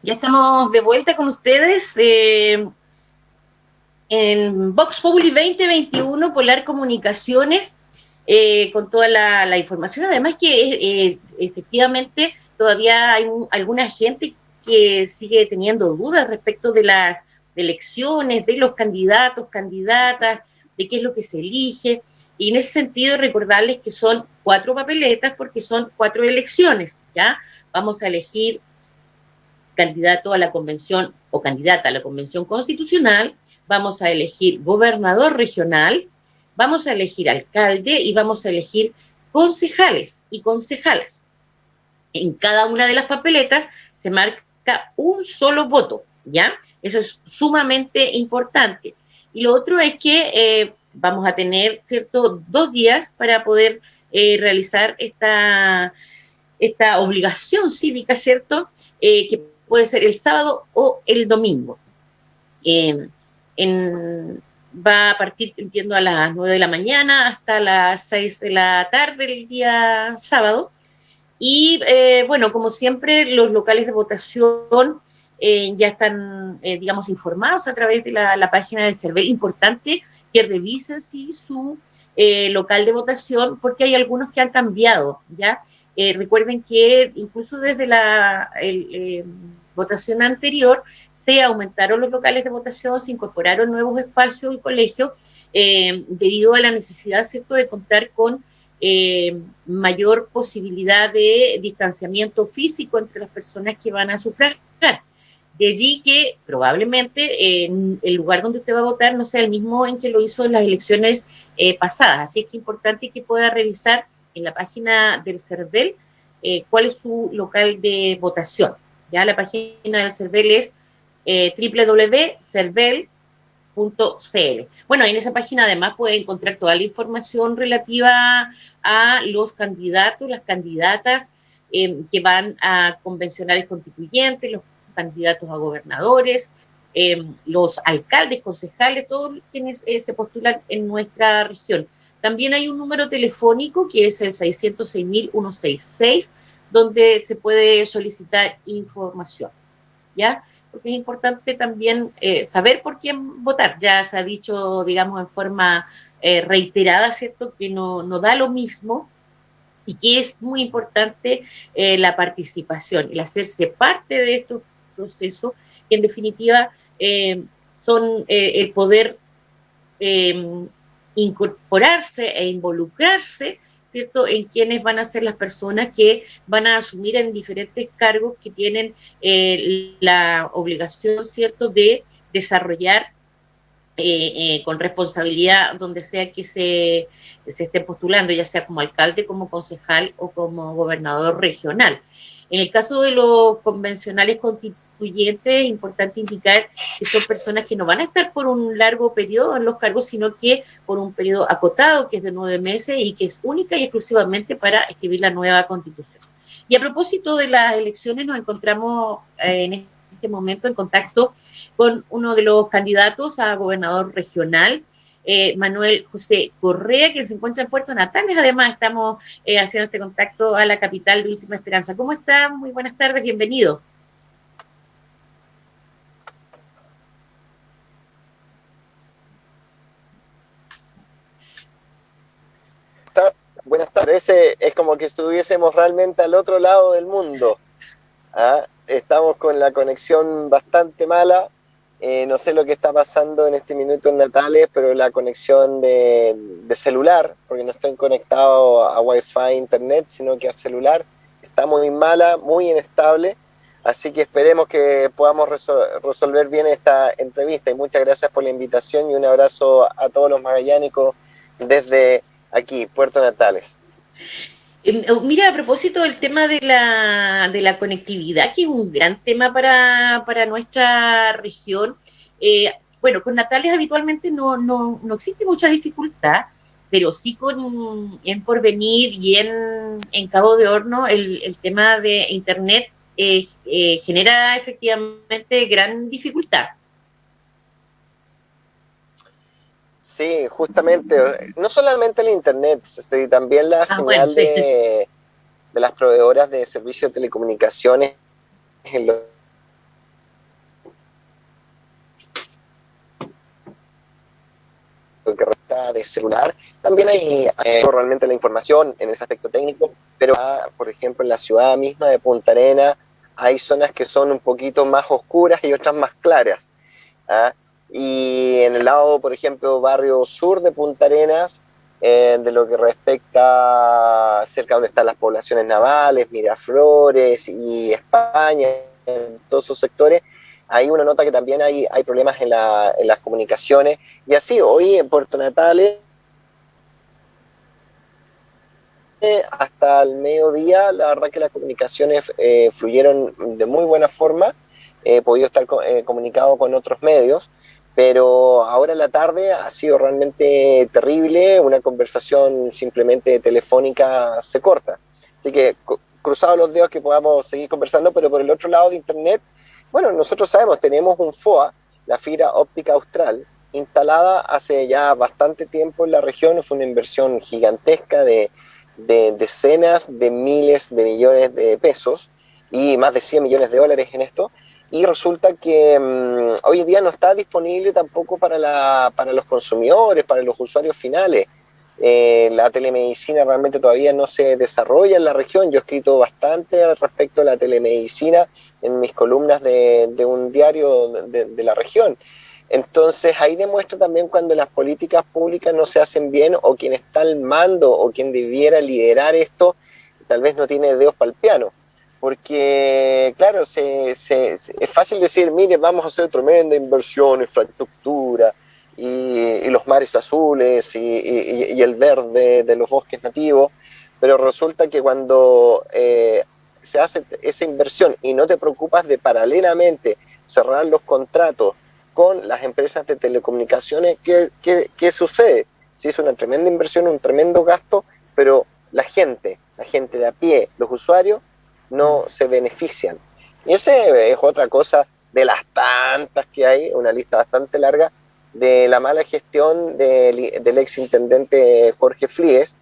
Ya estamos de vuelta con ustedes en Vox Populi 2021, Polar Comunicaciones, con toda la información. Además que efectivamente todavía hay alguna gente que sigue teniendo dudas respecto de las elecciones, de los candidatos, candidatas, de qué es lo que se elige. Y en ese sentido recordarles que son 4 papeletas porque son 4 elecciones, ¿ya? Vamos a elegir candidato a la convención o candidata a la convención constitucional, vamos a elegir gobernador regional, vamos a elegir alcalde y vamos a elegir concejales y concejalas. En cada una de las papeletas se marca un solo voto, ¿ya? Eso es sumamente importante. Y lo otro es que vamos a tener, ¿cierto?, 2 días para poder realizar esta obligación cívica, ¿cierto?, que puede ser el sábado o el domingo. Eh, en, Va a partir, entiendo, a las 9 de la mañana hasta las 6 de la tarde el día sábado. Y bueno, como siempre, los locales de votación ya están, digamos, informados a través de la página del CERVEL. Importante que revisen si su local de votación, porque hay algunos que han cambiado, ¿ya? Recuerden que incluso desde la votación anterior se aumentaron los locales de votación, se incorporaron nuevos espacios y colegios debido a la necesidad, ¿cierto?, de contar con mayor posibilidad de distanciamiento físico entre las personas que van a sufragar. De allí que probablemente el lugar donde usted va a votar no sea el mismo en que lo hizo en las elecciones pasadas. Así es que es importante que pueda revisar en la página del CERVEL cuál es su local de votación. Ya la página del CERVEL es www.cervel.cl. Bueno, en esa página además puede encontrar toda la información relativa a los candidatos, las candidatas que van a convencionales constituyentes, los candidatos a gobernadores, los alcaldes, concejales, todos quienes se postulan en nuestra región. También hay un número telefónico que es el 606.166, donde se puede solicitar información, ¿ya? Porque es importante también saber por quién votar. Ya se ha dicho, digamos, en forma reiterada, ¿cierto?, que no da lo mismo y que es muy importante la participación, el hacerse parte de estos procesos, que en definitiva son el poder incorporarse e involucrarse, ¿cierto?, en quienes van a ser las personas que van a asumir en diferentes cargos que tienen la obligación, ¿cierto?, de desarrollar con responsabilidad donde sea que se esté postulando, ya sea como alcalde, como concejal o como gobernador regional. En el caso de los convencionales constituyentes, es importante indicar que son personas que no van a estar por un largo periodo en los cargos, sino que por un periodo acotado, que es de 9 meses y que es única y exclusivamente para escribir la nueva constitución. Y a propósito de las elecciones, nos encontramos en este momento en contacto con uno de los candidatos a gobernador regional, Manuel José Correa, que se encuentra en Puerto Natales. Además, estamos haciendo este contacto a la capital de Última Esperanza. ¿Cómo está? Muy buenas tardes, bienvenido. Buenas tardes, es como que estuviésemos realmente al otro lado del mundo. ¿Ah? Estamos con la conexión bastante mala, no sé lo que está pasando en este minuto en Natales, pero la conexión de celular, porque no estoy conectado a Wi-Fi internet, sino que a celular, está muy mala, muy inestable, así que esperemos que podamos resolver bien esta entrevista, y muchas gracias por la invitación y un abrazo a todos los magallánicos desde aquí, Puerto Natales. Mira, a propósito del tema de la conectividad, que es un gran tema para nuestra región, bueno, con Natales habitualmente no existe mucha dificultad, pero sí en Porvenir y en Cabo de Horno el tema de Internet genera efectivamente gran dificultad. Sí, justamente, no solamente el internet, sino también la Ah, bueno, señal sí. de las proveedoras de servicios de telecomunicaciones en los óptica de celular. También hay realmente la información en ese aspecto técnico, pero por ejemplo en la ciudad misma de Punta Arenas hay zonas que son un poquito más oscuras y otras más claras. ¿Ah? Y en el lado, por ejemplo, barrio sur de Punta Arenas, de lo que respecta cerca donde están las poblaciones navales, Miraflores y España, en todos esos sectores, ahí uno nota que también hay problemas en las comunicaciones. Y así, hoy en Puerto Natales, hasta el mediodía, la verdad que las comunicaciones fluyeron de muy buena forma. He podido estar comunicado con otros medios, pero ahora en la tarde ha sido realmente terrible, una conversación simplemente telefónica se corta. Así que cruzado los dedos que podamos seguir conversando, pero por el otro lado de Internet, bueno, nosotros sabemos, tenemos un FOA, la fibra óptica austral, instalada hace ya bastante tiempo en la región. Fue una inversión gigantesca de decenas de miles de millones de pesos y más de 100 millones de dólares en esto, y resulta que hoy en día no está disponible tampoco para los consumidores, para los usuarios finales. La telemedicina realmente todavía no se desarrolla en la región. Yo he escrito bastante al respecto de la telemedicina en mis columnas de un diario de la región. Entonces ahí demuestra también cuando las políticas públicas no se hacen bien, o quien está al mando o quien debiera liderar esto tal vez no tiene dedos para el piano. Porque, claro, es fácil decir, mire, vamos a hacer tremenda inversión, infraestructura, y los mares azules y el verde de los bosques nativos, pero resulta que cuando se hace esa inversión y no te preocupas de paralelamente cerrar los contratos con las empresas de telecomunicaciones, ¿qué sucede? Se hizo una tremenda inversión, un tremendo gasto, pero la gente de a pie, los usuarios, no se benefician. Y esa es otra cosa de las tantas que hay, una lista bastante larga, de la mala gestión del ex intendente Jorge Fríes,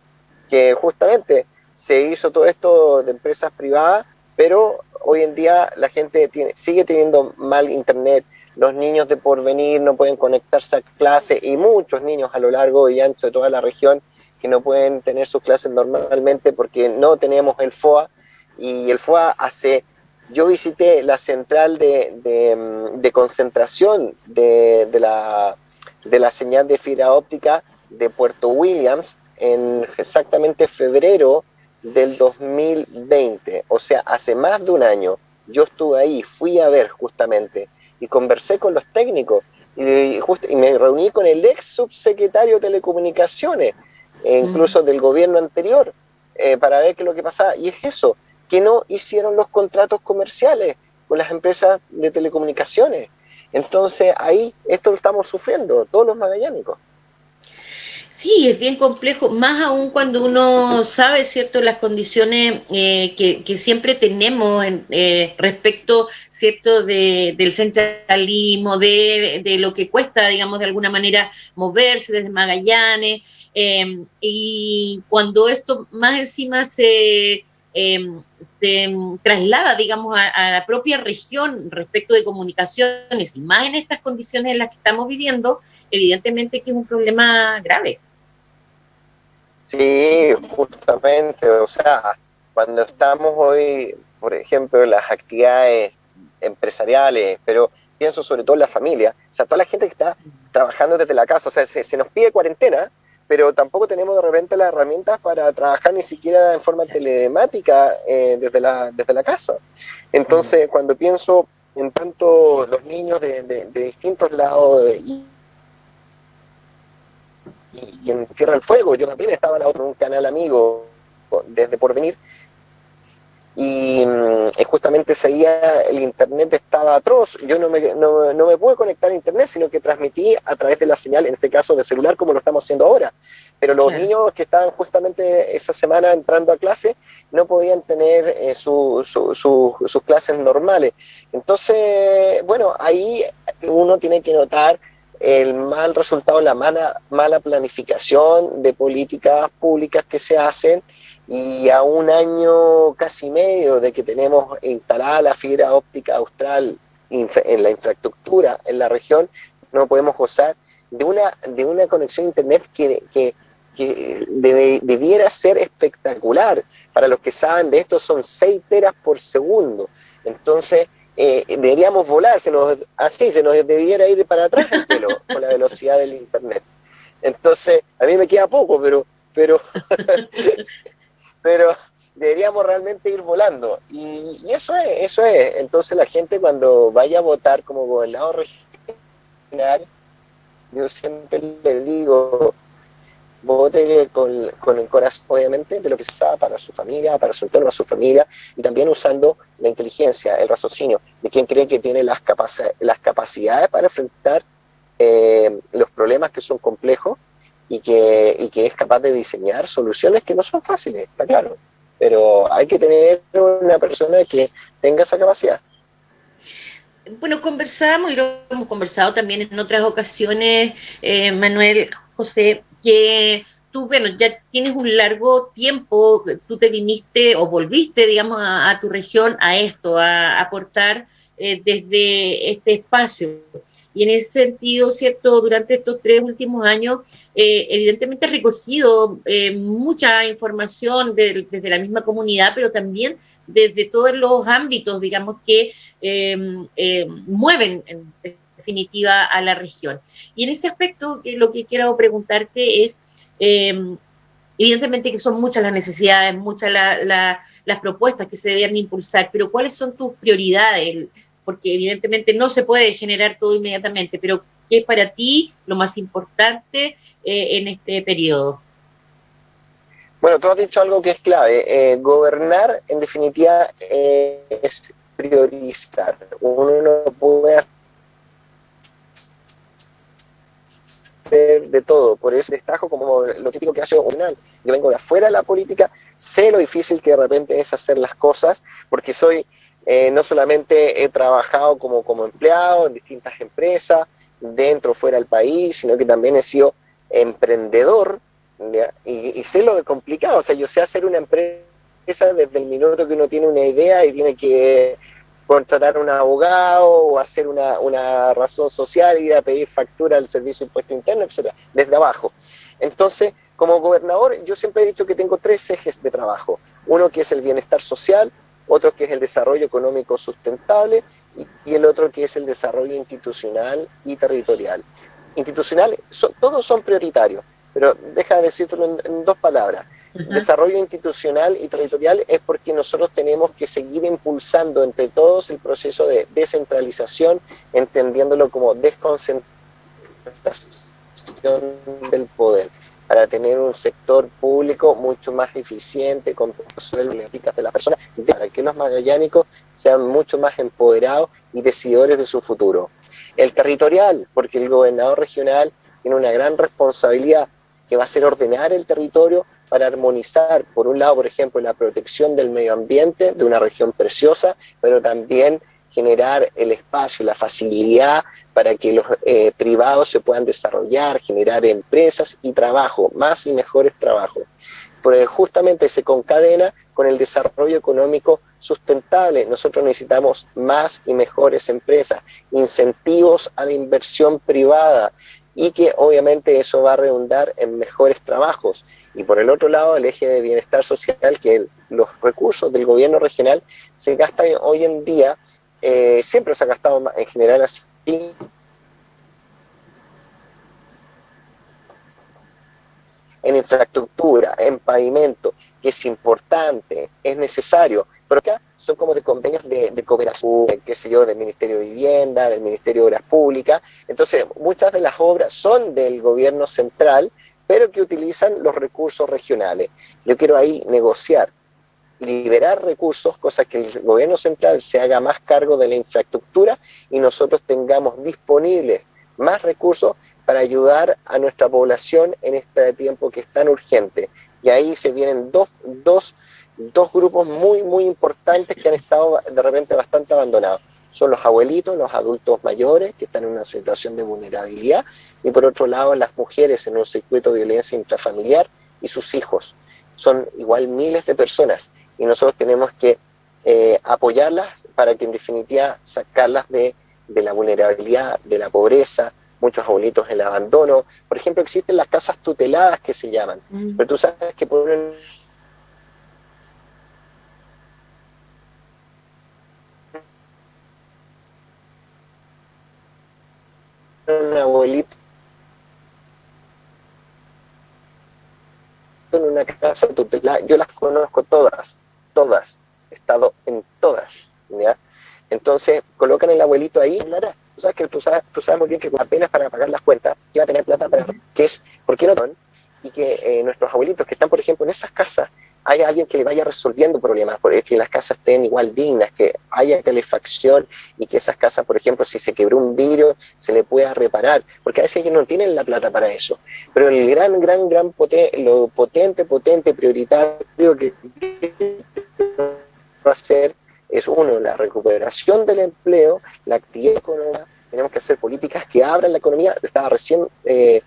que justamente se hizo todo esto de empresas privadas, pero hoy en día la gente sigue teniendo mal internet. Los niños de porvenir no pueden conectarse a clase, y muchos niños a lo largo y ancho de toda la región que no pueden tener sus clases normalmente porque no tenemos el FOA. Y el FOA yo visité la central de concentración de la señal de fibra óptica de Puerto Williams en exactamente febrero del 2020, o sea, hace más de un año. Yo estuve ahí, fui a ver justamente y conversé con los técnicos y me reuní con el ex subsecretario de Telecomunicaciones, incluso del gobierno anterior, para ver qué es lo que pasaba. Y es eso, que no hicieron los contratos comerciales con las empresas de telecomunicaciones. Entonces ahí esto lo estamos sufriendo todos los magallánicos. Sí, es bien complejo, más aún cuando uno sabe, ¿cierto?, las condiciones que siempre tenemos respecto, ¿cierto?, del centralismo, de lo que cuesta, digamos, de alguna manera moverse desde Magallanes, y cuando esto más encima se traslada, digamos, a la propia región respecto de comunicaciones, y más en estas condiciones en las que estamos viviendo, evidentemente que es un problema grave. Sí, justamente, o sea, cuando estamos hoy, por ejemplo, en las actividades empresariales, pero pienso sobre todo en la familia, o sea, toda la gente que está trabajando desde la casa, o sea, se nos pide cuarentena, pero tampoco tenemos de repente las herramientas para trabajar ni siquiera en forma telemática desde la casa. Entonces, cuando pienso en tanto los niños de distintos lados y en Tierra del Fuego, yo también estaba en un canal amigo desde Porvenir, y justamente ese día el internet estaba atroz. Yo no me pude conectar a internet, sino que transmití a través de la señal, en este caso de celular, como lo estamos haciendo ahora. Pero los niños que estaban justamente esa semana entrando a clase no podían tener sus clases normales. Entonces, bueno, ahí uno tiene que notar el mal resultado, la mala planificación de políticas públicas que se hacen, y a un año casi medio de que tenemos instalada la fibra óptica austral en la infraestructura en la región, no podemos gozar de una conexión a internet que debiera ser espectacular. Para los que saben de esto, son 6 teras por segundo. Entonces, deberíamos volar, se nos debiera ir para atrás el pelo con la velocidad del internet. Entonces, a mí me queda poco, pero pero deberíamos realmente ir volando. Y eso es. Entonces la gente cuando vaya a votar como gobernador regional, yo siempre le digo, vote con el corazón, obviamente, de lo que se sabe para su familia, para su entorno, para su familia, y también usando la inteligencia, el raciocinio, de quien cree que tiene las capacidades para enfrentar los problemas que son complejos y que es capaz de diseñar soluciones que no son fáciles, está claro, pero hay que tener una persona que tenga esa capacidad. Bueno, conversamos y lo hemos conversado también en otras ocasiones, Manuel, José, que tú, bueno, ya tienes un largo tiempo, tú te viniste o volviste, digamos, a tu región a esto, a aportar desde este espacio. Y en ese sentido, ¿cierto? Durante estos 3 últimos años, evidentemente has recogido mucha información desde la misma comunidad, pero también desde todos los ámbitos, digamos, que mueven en definitiva a la región. Y en ese aspecto, lo que quiero preguntarte es, evidentemente que son muchas las necesidades, muchas las propuestas que se deben impulsar, pero ¿cuáles son tus prioridades? Porque evidentemente no se puede generar todo inmediatamente, pero ¿qué es para ti lo más importante en este periodo? Bueno, tú has dicho algo que es clave. Gobernar, en definitiva, es priorizar. Uno no puede hacer de todo. Por eso destaco como lo típico que hace un gobernante. Yo vengo de afuera de la política, sé lo difícil que de repente es hacer las cosas, porque no solamente he trabajado como empleado en distintas empresas, dentro o fuera del país, sino que también he sido emprendedor. Y sé lo de complicado, o sea, yo sé hacer una empresa desde el minuto que uno tiene una idea y tiene que contratar a un abogado o hacer una razón social, ir a pedir factura al Servicio de Impuesto Interno, etcétera, desde abajo. Entonces, como gobernador, yo siempre he dicho que tengo 3 ejes de trabajo. Uno que es el bienestar social, otro que es el desarrollo económico sustentable y el otro que es el desarrollo institucional y territorial. Institucional, todos son prioritarios, pero deja de decírtelo en 2 palabras. Desarrollo institucional y territorial es porque nosotros tenemos que seguir impulsando entre todos el proceso de descentralización, entendiéndolo como desconcentración del poder, para tener un sector público mucho más eficiente, con políticas de las personas, para que los magallánicos sean mucho más empoderados y decidores de su futuro. El territorial, porque el gobernador regional tiene una gran responsabilidad que va a ser ordenar el territorio para armonizar, por un lado, por ejemplo, la protección del medio ambiente de una región preciosa, pero también generar el espacio, la facilidad para que los privados se puedan desarrollar, generar empresas y trabajo, más y mejores trabajos. Porque justamente se concadena con el desarrollo económico sustentable. Nosotros necesitamos más y mejores empresas, incentivos a la inversión privada, y que obviamente eso va a redundar en mejores trabajos. Y por el otro lado, el eje de bienestar social, que los recursos del gobierno regional se gastan hoy en día, siempre se ha gastado en general así, en infraestructura, en pavimento, que es importante, es necesario, pero acá son como de convenios de cooperación, qué sé yo, del Ministerio de Vivienda, del Ministerio de Obras Públicas. Entonces, muchas de las obras son del gobierno central, pero que utilizan los recursos regionales. Yo quiero ahí negociar, liberar recursos, cosa que el gobierno central se haga más cargo de la infraestructura y nosotros tengamos disponibles más recursos para ayudar a nuestra población en este tiempo que es tan urgente. Y ahí se vienen dos grupos muy, muy importantes que han estado de repente bastante abandonados. Son los abuelitos, los adultos mayores, que están en una situación de vulnerabilidad, y por otro lado las mujeres en un circuito de violencia intrafamiliar y sus hijos. Son igual miles de personas, y nosotros tenemos que apoyarlas para que en definitiva sacarlas de la vulnerabilidad, de la pobreza, muchos abuelitos en el abandono. Por ejemplo, existen las casas tuteladas que se llaman, pero tú sabes que por un abuelito en una casa tutelada, yo las conozco todas, he estado en todas, ¿ya? Entonces colocan el abuelito ahí, tú sabes muy bien que apenas para pagar las cuentas, que va a tener plata para, que es, ¿por qué no? Y que nuestros abuelitos que están, por ejemplo, en esas casas, haya alguien que le vaya resolviendo problemas, que las casas estén igual dignas, que haya calefacción y que esas casas, por ejemplo, si se quebró un vidrio, se le pueda reparar, porque a veces ellos no tienen la plata para eso. Pero el lo potente, prioritario que va a ser es uno, la recuperación del empleo, la actividad económica. Tenemos que hacer políticas que abran la economía. Estaba recién, tuve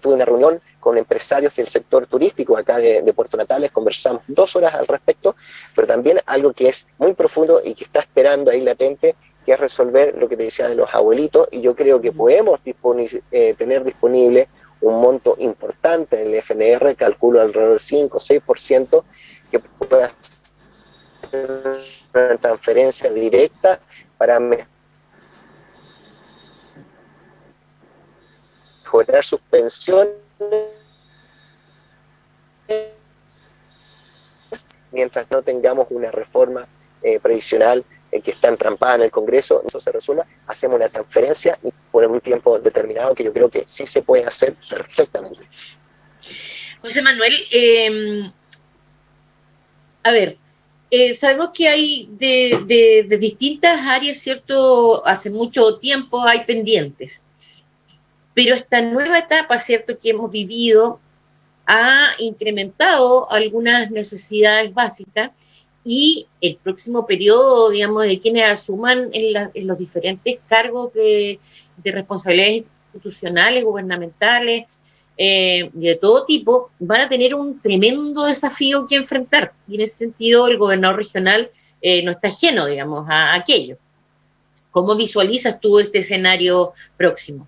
una reunión con empresarios del sector turístico acá de Puerto Natales, conversamos 2 horas al respecto, pero también algo que es muy profundo y que está esperando ahí latente, que es resolver lo que te decía de los abuelitos, y yo creo que podemos tener disponible un monto importante en el FNR, calculo alrededor del 5 o 6%, que pueda ser una transferencia directa para mejorar sus pensiones mientras no tengamos una reforma previsional que está entrampada en el Congreso. Eso se resuelva, hacemos una transferencia y por un tiempo determinado que yo creo que sí se puede hacer perfectamente. José Manuel, a ver, sabemos que hay de distintas áreas, ¿cierto? Hace mucho tiempo hay pendientes, pero esta nueva etapa, ¿cierto?, que hemos vivido ha incrementado algunas necesidades básicas y el próximo periodo, digamos, de quienes asuman en los diferentes cargos de responsabilidades institucionales, gubernamentales, de todo tipo, van a tener un tremendo desafío que enfrentar. Y en ese sentido, el gobernador regional no está ajeno, digamos, a aquello. ¿Cómo visualizas tú este escenario próximo?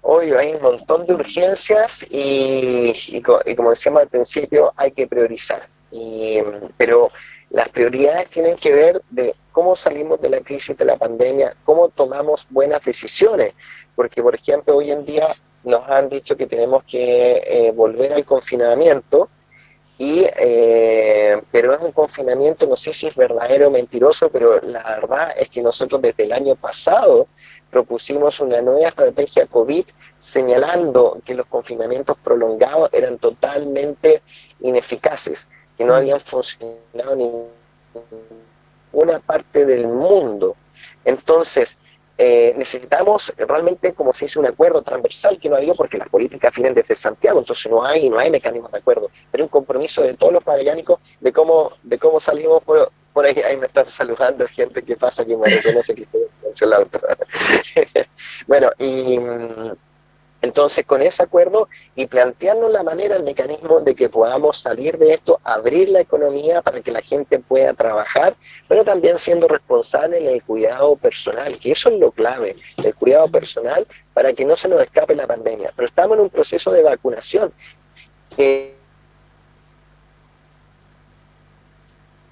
Hoy hay un montón de urgencias y como decíamos al principio, hay que priorizar. Pero las prioridades tienen que ver de cómo salimos de la crisis de la pandemia, cómo tomamos buenas decisiones. Porque, por ejemplo, hoy en día nos han dicho que tenemos que volver al confinamiento, pero es un confinamiento, no sé si es verdadero o mentiroso, pero la verdad es que nosotros desde el año pasado propusimos una nueva estrategia COVID señalando que los confinamientos prolongados eran totalmente ineficaces, que no habían funcionado en ninguna parte del mundo. Entonces, necesitamos realmente, como se dice, un acuerdo transversal que no ha habido porque las políticas vienen desde Santiago, entonces no hay mecanismos de acuerdo, pero un compromiso de todos los magallánicos de cómo salimos por ahí me están saludando gente que pasa que me reconoce que estoy en el auto. Bueno, y entonces con ese acuerdo y plantearnos la manera, el mecanismo de que podamos salir de esto, abrir la economía para que la gente pueda trabajar, pero también siendo responsable en el cuidado personal, que eso es lo clave, el cuidado personal para que no se nos escape la pandemia. Pero estamos en un proceso de vacunación que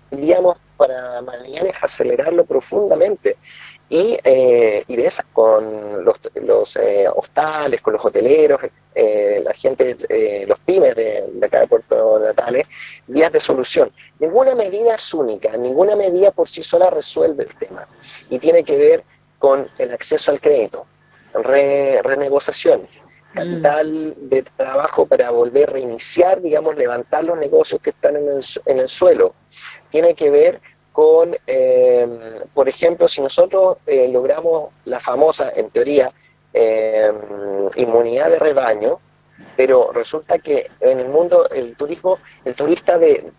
diríamos para Magallanes acelerarlo profundamente y de esas con los hostales, con los hoteleros, la gente, los pymes de acá de Puerto Natales, vías de solución. Ninguna medida es única, ninguna medida por sí sola resuelve el tema y tiene que ver con el acceso al crédito, renegociación, capital de trabajo para volver a reiniciar, digamos, levantar los negocios que están en el suelo. Tiene que ver con, por ejemplo, si nosotros logramos la famosa, en teoría, inmunidad de rebaño, pero resulta que en el mundo el turismo, el turista de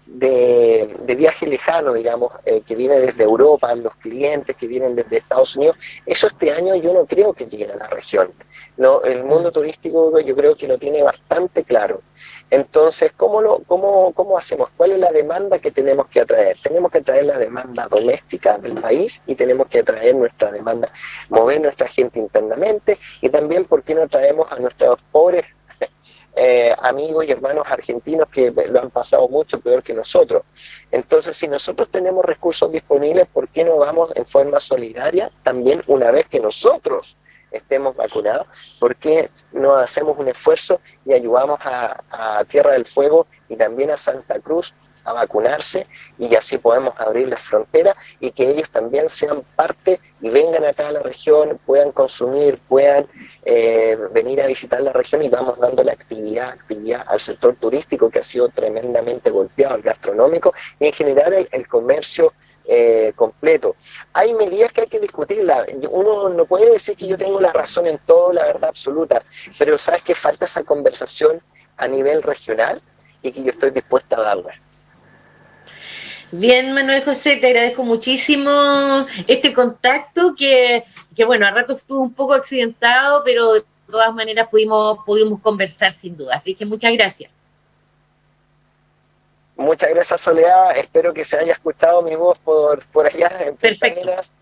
viaje lejano, digamos, que viene desde Europa, los clientes que vienen desde Estados Unidos, eso este año yo no creo que llegue a la región. No, el mundo turístico yo creo que lo tiene bastante claro. Entonces, ¿cómo hacemos? ¿Cuál es la demanda que tenemos que atraer? Tenemos que atraer la demanda doméstica del país y tenemos que atraer nuestra demanda, mover nuestra gente internamente y también, ¿por qué no traemos a nuestros pobres amigos y hermanos argentinos que lo han pasado mucho peor que nosotros? Entonces, si nosotros tenemos recursos disponibles, ¿por qué no vamos en forma solidaria también una vez que nosotros estemos vacunados? ¿Por qué no hacemos un esfuerzo y ayudamos a Tierra del Fuego y también a Santa Cruz a vacunarse, y así podemos abrir las fronteras y que ellos también sean parte y vengan acá a la región, puedan consumir, puedan venir a visitar la región, y vamos dándole actividad al sector turístico, que ha sido tremendamente golpeado, el gastronómico y en general el comercio completo. Hay medidas que hay que discutirlas. Uno no puede decir que yo tengo la razón en todo, la verdad absoluta, pero sabes que falta esa conversación a nivel regional y que yo estoy dispuesta a darla. Bien, Manuel José, te agradezco muchísimo este contacto que bueno, a rato estuvo un poco accidentado, pero de todas maneras pudimos conversar sin duda. Así que muchas gracias. Muchas gracias, Soledad. Espero que se haya escuchado mi voz por allá en Perfecto. Punta Arenas.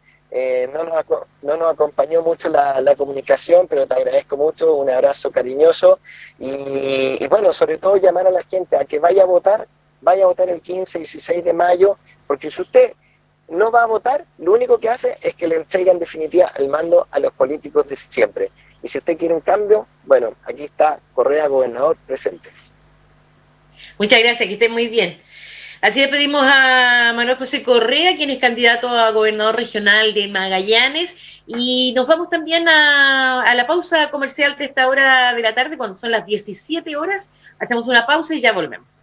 No nos acompañó mucho la comunicación, pero te agradezco mucho. Un abrazo cariñoso. Y bueno, sobre todo llamar a la gente a que vaya a votar el 15 y 16 de mayo, porque si usted no va a votar, lo único que hace es que le entrega en definitiva el mando a los políticos de siempre. Y si usted quiere un cambio, bueno, aquí está Correa, gobernador, presente. Muchas gracias, que esté muy bien. Así despedimos a Manuel José Correa, quien es candidato a gobernador regional de Magallanes, y nos vamos también a la pausa comercial de esta hora de la tarde, cuando son las 17 horas. Hacemos una pausa y ya volvemos.